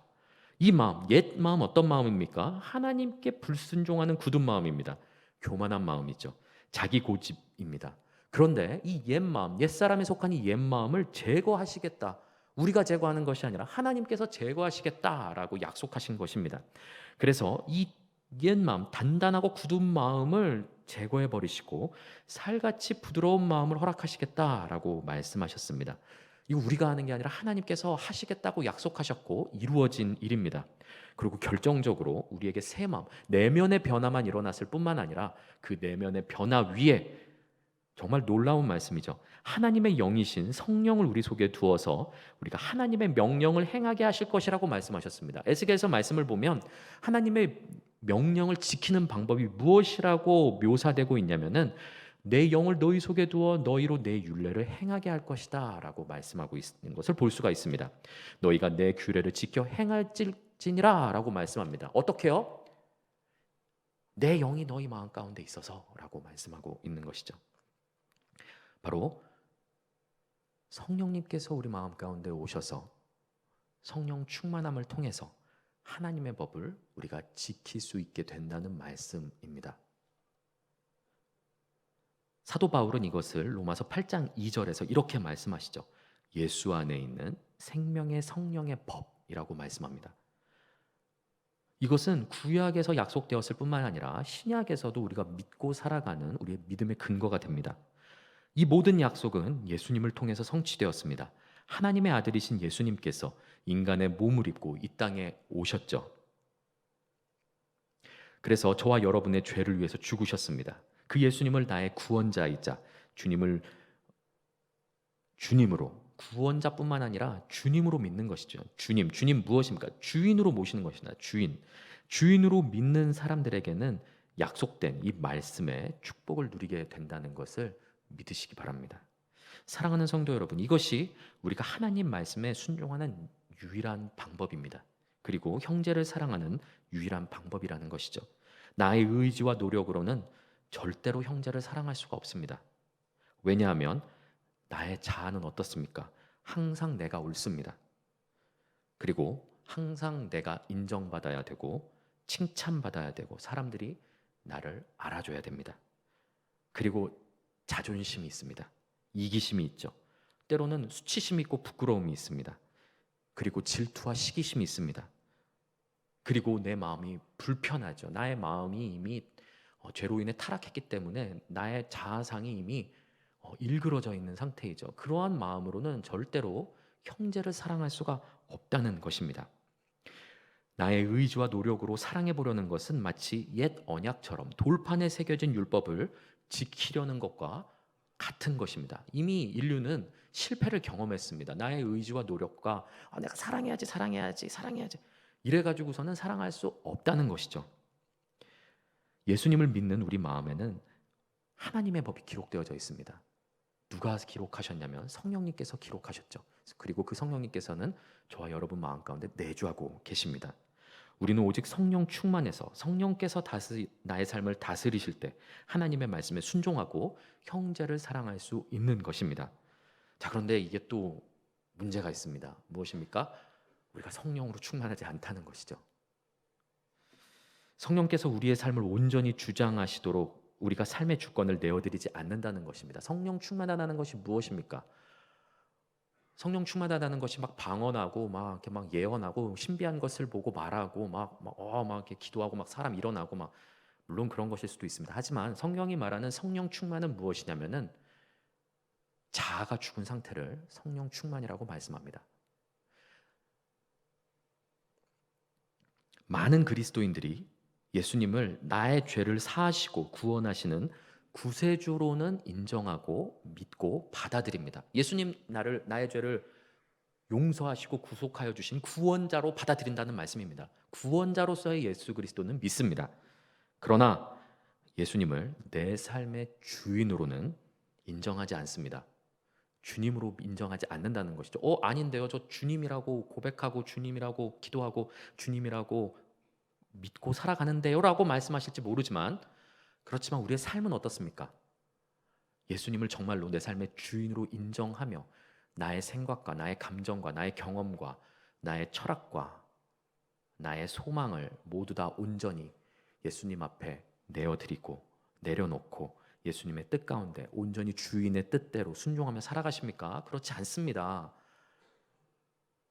이 마음, 옛 마음 어떤 마음입니까? 하나님께 불순종하는 굳은 마음입니다. 교만한 마음이죠. 자기 고집입니다. 그런데 이 옛마음, 옛사람에 속한 이 옛마음을 제거하시겠다. 우리가 제거하는 것이 아니라 하나님께서 제거하시겠다라고 약속하신 것입니다. 그래서 이 옛마음, 단단하고 굳은 마음을 제거해 버리시고 살같이 부드러운 마음을 허락하시겠다라고 말씀하셨습니다. 이거 우리가 하는 게 아니라 하나님께서 하시겠다고 약속하셨고 이루어진 일입니다. 그리고 결정적으로 우리에게 새 마음, 내면의 변화만 일어났을 뿐만 아니라 그 내면의 변화 위에 정말 놀라운 말씀이죠. 하나님의 영이신 성령을 우리 속에 두어서 우리가 하나님의 명령을 행하게 하실 것이라고 말씀하셨습니다. 에스겔서 말씀을 보면 하나님의 명령을 지키는 방법이 무엇이라고 묘사되고 있냐면은 내 영을 너희 속에 두어 너희로 내 율례를 행하게 할 것이다 라고 말씀하고 있는 것을 볼 수가 있습니다. 너희가 내 규례를 지켜 행할지니라 라고 말씀합니다. 어떻게요? 내 영이 너희 마음 가운데 있어서 라고 말씀하고 있는 것이죠. 바로 성령님께서 우리 마음 가운데 오셔서 성령 충만함을 통해서 하나님의 법을 우리가 지킬 수 있게 된다는 말씀입니다. 사도 바울은 이것을 로마서 8장 2절에서 이렇게 말씀하시죠. 예수 안에 있는 생명의 성령의 법이라고 말씀합니다. 이것은 구약에서 약속되었을 뿐만 아니라 신약에서도 우리가 믿고 살아가는 우리의 믿음의 근거가 됩니다. 이 모든 약속은 예수님을 통해서 성취되었습니다. 하나님의 아들이신 예수님께서 인간의 몸을 입고 이 땅에 오셨죠. 그래서 저와 여러분의 죄를 위해서 죽으셨습니다. 그 예수님을 나의 구원자이자 주님으로 구원자뿐만 아니라 주님으로 믿는 것이죠. 주님 무엇입니까? 주인으로 모시는 것이다. 주인으로 믿는 사람들에게는 약속된 이 말씀의 축복을 누리게 된다는 것을 믿으시기 바랍니다. 사랑하는 성도 여러분, 이것이 우리가 하나님 말씀에 순종하는 유일한 방법입니다. 그리고 형제를 사랑하는 유일한 방법이라는 것이죠. 나의 의지와 노력으로는 절대로 형제를 사랑할 수가 없습니다. 왜냐하면 나의 자아는 어떻습니까? 항상 내가 옳습니다. 그리고 항상 내가 인정받아야 되고 칭찬받아야 되고 사람들이 나를 알아줘야 됩니다. 그리고 자존심이 있습니다. 이기심이 있죠. 때로는 수치심이 있고 부끄러움이 있습니다. 그리고 질투와 시기심이 있습니다. 그리고 내 마음이 불편하죠. 나의 마음이 이미 죄로 인해 타락했기 때문에 나의 자아상이 이미 일그러져 있는 상태이죠. 그러한 마음으로는 절대로 형제를 사랑할 수가 없다는 것입니다. 나의 의지와 노력으로 사랑해 보려는 것은 마치 옛 언약처럼 돌판에 새겨진 율법을 지키려는 것과 같은 것입니다. 이미 인류는 실패를 경험했습니다. 나의 의지와 노력과 내가 사랑해야지 이래가지고서는 사랑할 수 없다는 것이죠. 예수님을 믿는 우리 마음에는 하나님의 법이 기록되어져 있습니다. 누가 기록하셨냐면 성령님께서 기록하셨죠. 그리고 그 성령님께서는 저와 여러분 마음 가운데 내주하고 계십니다. 우리는 오직 성령 충만해서 성령께서 나의 삶을 다스리실 때 하나님의 말씀에 순종하고 형제를 사랑할 수 있는 것입니다. 자, 그런데 이게 또 문제가 있습니다. 무엇입니까? 우리가 성령으로 충만하지 않다는 것이죠. 성령께서 우리의 삶을 온전히 주장하시도록 우리가 삶의 주권을 내어드리지 않는다는 것입니다. 성령 충만하다는 것이 무엇입니까? 성령 충만하다는 것이 막 방언하고 이렇게 예언하고 신비한 것을 보고 말하고 막 이렇게 기도하고 사람 일어나고 물론 그런 것일 수도 있습니다. 하지만 성령이 말하는 성령 충만은 무엇이냐면은 자아가 죽은 상태를 성령 충만이라고 말씀합니다. 많은 그리스도인들이 예수님을 나의 죄를 사하시고 구원하시는 구세주로는 인정하고 믿고 받아들입니다. 예수님 나의 죄를 용서하시고 구속하여 주신 구원자로 받아들인다는 말씀입니다. 구원자로서의 예수 그리스도는 믿습니다. 그러나 예수님을 내 삶의 주인으로는 인정하지 않습니다. 주님으로 인정하지 않는다는 것이죠. 아닌데요. 저 주님이라고 고백하고 주님이라고 기도하고 주님이라고 믿고 살아가는데요 라고 말씀하실지 모르지만 그렇지만 우리의 삶은 어떻습니까? 예수님을 정말로 내 삶의 주인으로 인정하며 나의 생각과 나의 감정과 나의 경험과 나의 철학과 나의 소망을 모두 다 온전히 예수님 앞에 내어드리고 내려놓고 예수님의 뜻 가운데 온전히 주인의 뜻대로 순종하며 살아가십니까? 그렇지 않습니다.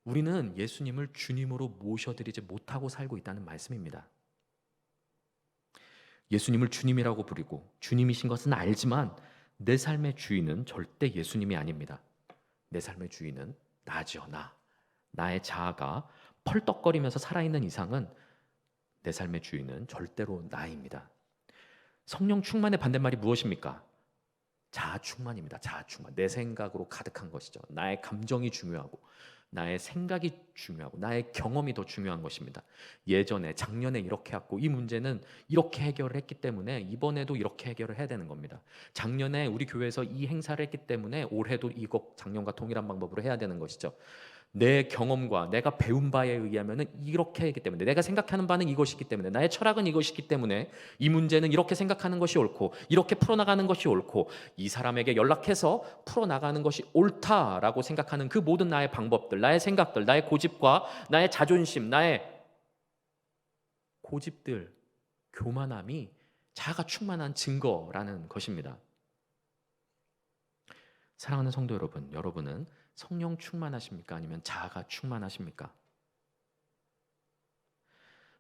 우리는 예수님을 주님으로 모셔드리지 못하고 살고 있다는 말씀입니다. 예수님을 주님이라고 부르고 주님이신 것은 알지만 내 삶의 주인은 절대 예수님이 아닙니다. 내 삶의 주인은 나죠. 나의 자아가 펄떡거리면서 살아있는 이상은 내 삶의 주인은 절대로 나입니다. 성령 충만의 반대말이 무엇입니까? 자아 충만입니다. 자아 충만. 내 생각으로 가득한 것이죠. 나의 감정이 중요하고 나의 생각이 중요하고 나의 경험이 더 중요한 것입니다. 예전에 작년에 이렇게 했고 이 문제는 이렇게 해결을 했기 때문에 이번에도 이렇게 해결을 해야 되는 겁니다. 작년에 우리 교회에서 이 행사를 했기 때문에 올해도 이거 작년과 동일한 방법으로 해야 되는 것이죠. 내 경험과 내가 배운 바에 의하면 이렇게 하기 때문에, 내가 생각하는 바는 이것이기 때문에, 나의 철학은 이것이기 때문에 이 문제는 이렇게 생각하는 것이 옳고 이렇게 풀어나가는 것이 옳고 이 사람에게 연락해서 풀어나가는 것이 옳다라고 생각하는 그 모든 나의 방법들, 나의 생각들, 나의 고집과 나의 자존심, 나의 고집들, 교만함이 자아가 충만한 증거라는 것입니다. 사랑하는 성도 여러분, 여러분은 성령 충만하십니까? 아니면 자아가 충만하십니까?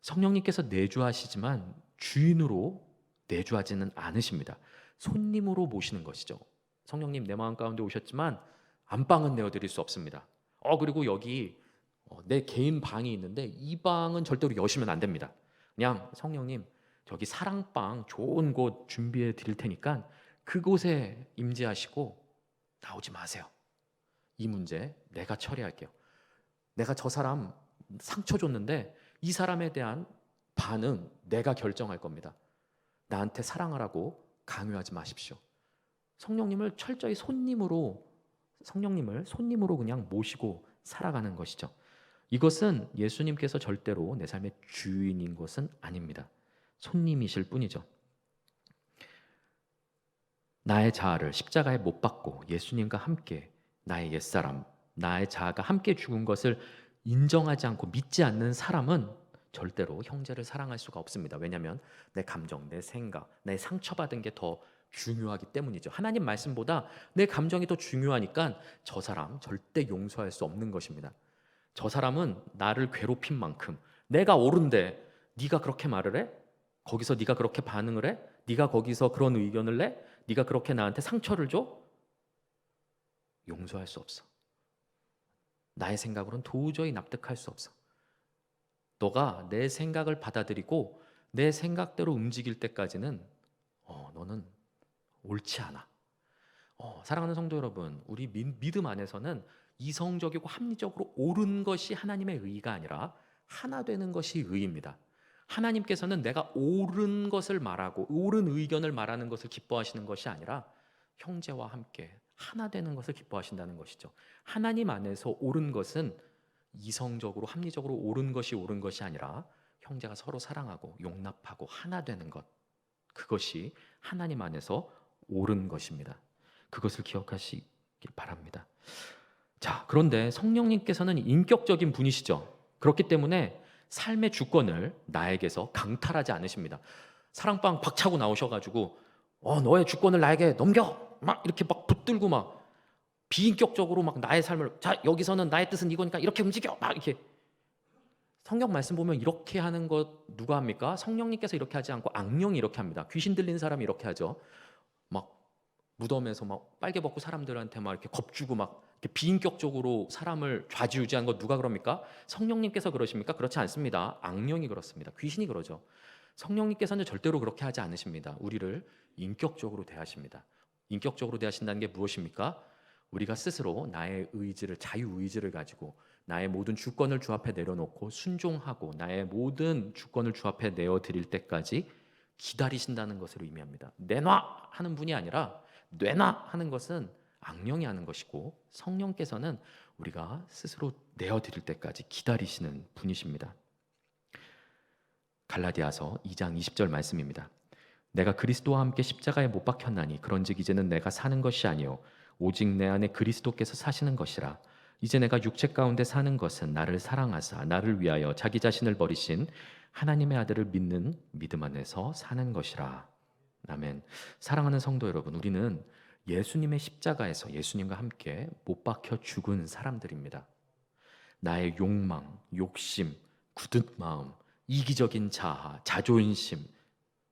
성령님께서 내주하시지만 주인으로 내주하지는 않으십니다. 손님으로 모시는 것이죠. 성령님 내 마음 가운데 오셨지만 안방은 내어드릴 수 없습니다. 그리고 여기 내 개인 방이 있는데 이 방은 절대로 여시면 안 됩니다. 그냥 성령님 저기 사랑방 좋은 곳 준비해 드릴 테니까 그곳에 임재하시고 나오지 마세요. 이 문제 내가 처리할게요. 내가 저 사람 상처 줬는데 이 사람에 대한 반응 내가 결정할 겁니다. 나한테 사랑하라고 강요하지 마십시오. 성령님을 철저히 손님으로 그냥 모시고 살아가는 것이죠. 이것은 예수님께서 절대로 내 삶의 주인인 것은 아닙니다. 손님이실 뿐이죠. 나의 자아를 십자가에 못 박고 예수님과 함께 나의 옛사람, 나의 자아가 함께 죽은 것을 인정하지 않고 믿지 않는 사람은 절대로 형제를 사랑할 수가 없습니다. 왜냐하면 내 감정, 내 생각, 내 상처받은 게 더 중요하기 때문이죠. 하나님 말씀보다 내 감정이 더 중요하니까 저 사람 절대 용서할 수 없는 것입니다. 저 사람은 나를 괴롭힌 만큼 내가 옳은데 네가 그렇게 말을 해? 거기서 네가 그렇게 반응을 해? 네가 거기서 그런 의견을 내? 네가 그렇게 나한테 상처를 줘? 용서할 수 없어. 나의 생각으로는 도저히 납득할 수 없어. 너가 내 생각을 받아들이고 내 생각대로 움직일 때까지는 너는 옳지 않아. 사랑하는 성도 여러분, 우리 믿음 안에서는 이성적이고 합리적으로 옳은 것이 하나님의 의가 아니라 하나 되는 것이 의입니다. 하나님께서는 내가 옳은 것을 말하고 옳은 의견을 말하는 것을 기뻐하시는 것이 아니라 형제와 함께 하나 되는 것을 기뻐하신다는 것이죠. 하나님 안에서 옳은 것은 이성적으로 합리적으로 옳은 것이 아니라 형제가 서로 사랑하고 용납하고 하나 되는 것, 그것이 하나님 안에서 옳은 것입니다. 그것을 기억하시길 바랍니다. 자, 그런데 성령님께서는 인격적인 분이시죠. 그렇기 때문에 삶의 주권을 나에게서 강탈하지 않으십니다. 사랑방 박차고 나오셔가지고 너의 주권을 나에게 넘겨! 막 이렇게 막 붙들고 막 비인격적으로 막 나의 삶을, 자 여기서는 나의 뜻은 이거니까 이렇게 움직여! 막 이렇게. 성경 말씀 보면 이렇게 하는 것 누가 합니까? 성령님께서 이렇게 하지 않고 악령이 이렇게 합니다. 귀신 들린 사람이 이렇게 하죠. 막 무덤에서 막 빨개 벗고 사람들한테 막 이렇게 겁주고 막 이렇게 비인격적으로 사람을 좌지우지하는 거 누가 그럽니까? 성령님께서 그러십니까? 그렇지 않습니다. 악령이 그렇습니다. 귀신이 그러죠. 성령님께서는 절대로 그렇게 하지 않으십니다. 우리를 인격적으로 대하십니다. 인격적으로 대하신다는 게 무엇입니까? 우리가 스스로 나의 의지를, 자유의지를 가지고 나의 모든 주권을 주 앞에 내려놓고 순종하고 나의 모든 주권을 주 앞에 내어드릴 때까지 기다리신다는 것을 의미합니다. 내놔 하는 분이 아니라 내놔 하는 것은 악령이 하는 것이고, 성령께서는 우리가 스스로 내어드릴 때까지 기다리시는 분이십니다. 갈라디아서 2장 20절 말씀입니다. 내가 그리스도와 함께 십자가에 못 박혔나니 그런즉 이제는 내가 사는 것이 아니요 오직 내 안에 그리스도께서 사시는 것이라. 이제 내가 육체 가운데 사는 것은 나를 사랑하사 나를 위하여 자기 자신을 버리신 하나님의 아들을 믿는 믿음 안에서 사는 것이라. 아멘. 사랑하는 성도 여러분, 우리는 예수님의 십자가에서 예수님과 함께 못 박혀 죽은 사람들입니다. 나의 욕망, 욕심, 굳은 마음, 이기적인 자아, 자존심,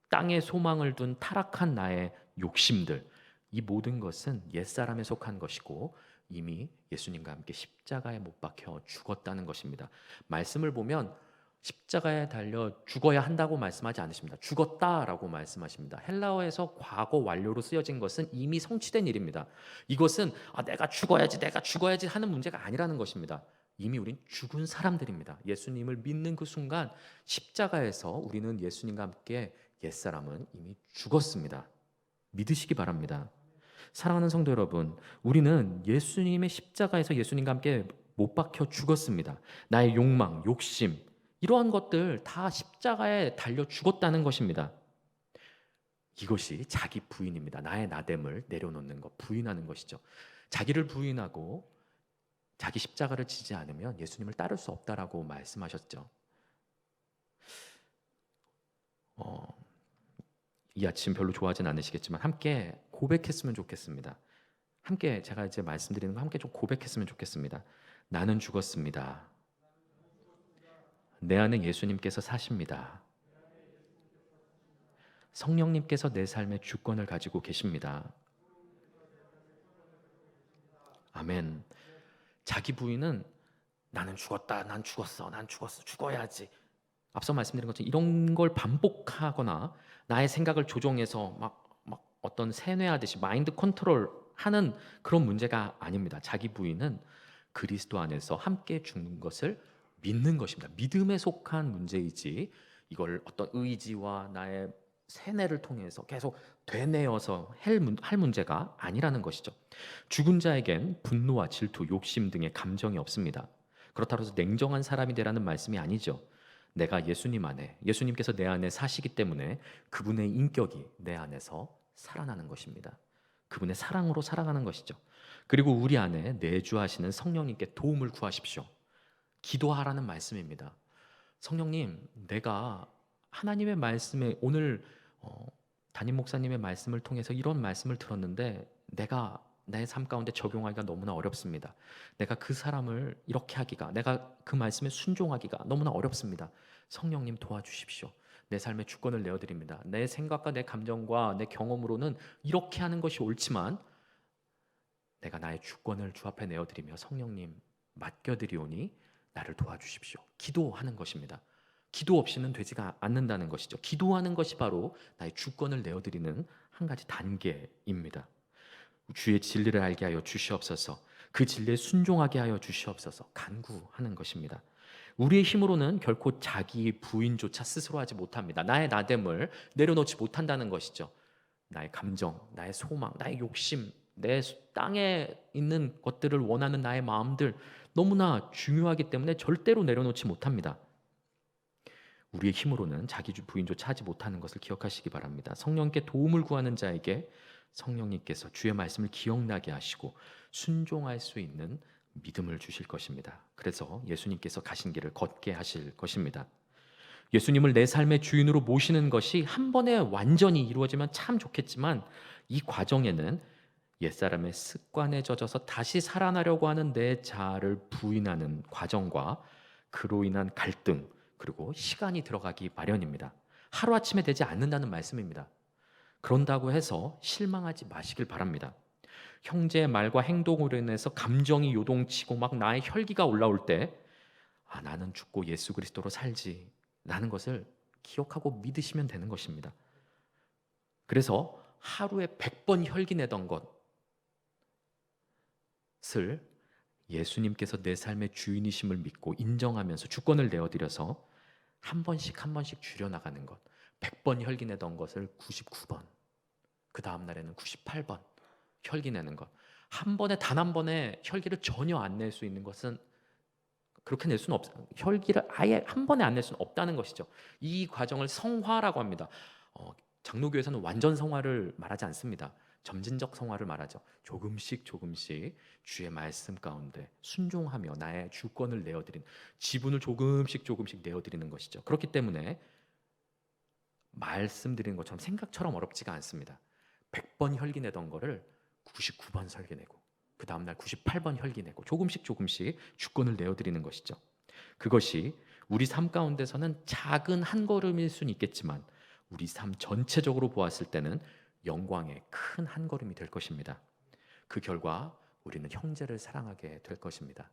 땅에 소망을 둔 타락한 나의 욕심들, 이 모든 것은 옛사람에 속한 것이고 이미 예수님과 함께 십자가에 못 박혀 죽었다는 것입니다. 말씀을 보면 십자가에 달려 죽어야 한다고 말씀하지 않으십니다. 죽었다라고 말씀하십니다. 헬라어에서 과거 완료로 쓰여진 것은 이미 성취된 일입니다. 이것은 내가 죽어야지 하는 문제가 아니라는 것입니다. 이미 우린 죽은 사람들입니다. 예수님을 믿는 그 순간 십자가에서 우리는 예수님과 함께 옛사람은 이미 죽었습니다. 믿으시기 바랍니다. 사랑하는 성도 여러분, 우리는 예수님의 십자가에서 예수님과 함께 못 박혀 죽었습니다. 나의 욕망, 욕심, 이러한 것들 다 십자가에 달려 죽었다는 것입니다. 이것이 자기 부인입니다. 나의 나됨을 내려놓는 것, 부인하는 것이죠. 자기를 부인하고 자기 십자가를 지지 않으면 예수님을 따를 수 없다라고 말씀하셨죠. 이 아침 별로 좋아하진 않으시겠지만 함께 고백했으면 좋겠습니다. 함께 제가 이제 말씀드리는 거 함께 좀 고백했으면 좋겠습니다. 나는 죽었습니다. 내 안에 예수님께서 사십니다. 성령님께서 내 삶의 주권을 가지고 계십니다. 아멘. 자기 부인은 나는 죽었다, 난 죽었어, 죽어야지. 앞서 말씀드린 것처럼 이런 걸 반복하거나 나의 생각을 조종해서 막 어떤 세뇌하듯이 마인드 컨트롤 하는 그런 문제가 아닙니다. 자기 부인은 그리스도 안에서 함께 죽는 것을 믿는 것입니다. 믿음에 속한 문제이지 이걸 어떤 의지와 나의 세뇌를 통해서 계속 되뇌어서 할 문제가 아니라는 것이죠. 죽은 자에겐 분노와 질투, 욕심 등의 감정이 없습니다. 그렇다고 해서 냉정한 사람이 되라는 말씀이 아니죠. 내가 예수님 안에, 예수님께서 내 안에 사시기 때문에 그분의 인격이 내 안에서 살아나는 것입니다. 그분의 사랑으로 살아가는 것이죠. 그리고 우리 안에 내주하시는 성령님께 도움을 구하십시오. 기도하라는 말씀입니다. 성령님, 내가 하나님의 말씀에 오늘 담임 목사님의 말씀을 통해서 이런 말씀을 들었는데 내가 내 삶 가운데 적용하기가 너무나 어렵습니다. 내가 그 사람을 이렇게 하기가, 내가 그 말씀에 순종하기가 너무나 어렵습니다. 성령님 도와주십시오. 내 삶의 주권을 내어드립니다. 내 생각과 내 감정과 내 경험으로는 이렇게 하는 것이 옳지만 내가 나의 주권을 주 앞에 내어드리며 성령님 맡겨드리오니 나를 도와주십시오. 기도하는 것입니다. 기도 없이는 되지가 않는다는 것이죠. 기도하는 것이 바로 나의 주권을 내어드리는 한 가지 단계입니다. 주의 진리를 알게 하여 주시옵소서. 그 진리에 순종하게 하여 주시옵소서. 간구하는 것입니다. 우리의 힘으로는 결코 자기 부인조차 스스로 하지 못합니다. 나의 나됨을 내려놓지 못한다는 것이죠. 나의 감정, 나의 소망, 나의 욕심, 내 땅에 있는 것들을 원하는 나의 마음들 너무나 중요하기 때문에 절대로 내려놓지 못합니다. 우리의 힘으로는 자기 부인조차 하지 못하는 것을 기억하시기 바랍니다. 성령께 도움을 구하는 자에게 성령님께서 주의 말씀을 기억나게 하시고 순종할 수 있는 믿음을 주실 것입니다. 그래서 예수님께서 가신 길을 걷게 하실 것입니다. 예수님을 내 삶의 주인으로 모시는 것이 한 번에 완전히 이루어지면 참 좋겠지만 이 과정에는 옛사람의 습관에 젖어서 다시 살아나려고 하는 내 자아를 부인하는 과정과 그로 인한 갈등 그리고 시간이 들어가기 마련입니다. 하루아침에 되지 않는다는 말씀입니다. 그런다고 해서 실망하지 마시길 바랍니다. 형제의 말과 행동으로 인해서 감정이 요동치고 막 나의 혈기가 올라올 때 나는 죽고 예수 그리스도로 살지 라는 것을 기억하고 믿으시면 되는 것입니다. 그래서 하루에 100번 혈기 내던 것을 예수님께서 내 삶의 주인이심을 믿고 인정하면서 주권을 내어드려서 한 번씩 줄여나가는 것. 100번 혈기 내던 것을 99번, 그 다음 날에는 98번 혈기 내는 것. 단 한 번에 혈기를 전혀 안 낼 수 있는 것은 그렇게 낼 수는 없어요. 혈기를 아예 한 번에 안 낼 수는 없다는 것이죠. 이 과정을 성화라고 합니다. 장로교에서는 완전 성화를 말하지 않습니다. 점진적 성화를 말하죠. 조금씩 주의 말씀 가운데 순종하며 나의 주권을 내어드리는, 지분을 조금씩 내어드리는 것이죠. 그렇기 때문에 말씀드리는 것처럼 생각처럼 어렵지가 않습니다. 100번 혈기 내던 거를 99번 설계내고 그 다음날 98번 혈기내고 조금씩 주권을 내어드리는 것이죠. 그것이 우리 삶 가운데서는 작은 한 걸음일 수는 있겠지만 우리 삶 전체적으로 보았을 때는 영광의 큰 한 걸음이 될 것입니다. 그 결과 우리는 형제를 사랑하게 될 것입니다.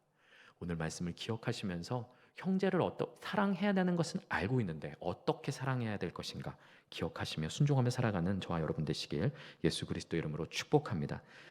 오늘 말씀을 기억하시면서 형제를 사랑해야 되는 것은 알고 있는데 어떻게 사랑해야 될 것인가 기억하시며 순종하며 살아가는 저와 여러분 되시길 예수 그리스도 이름으로 축복합니다.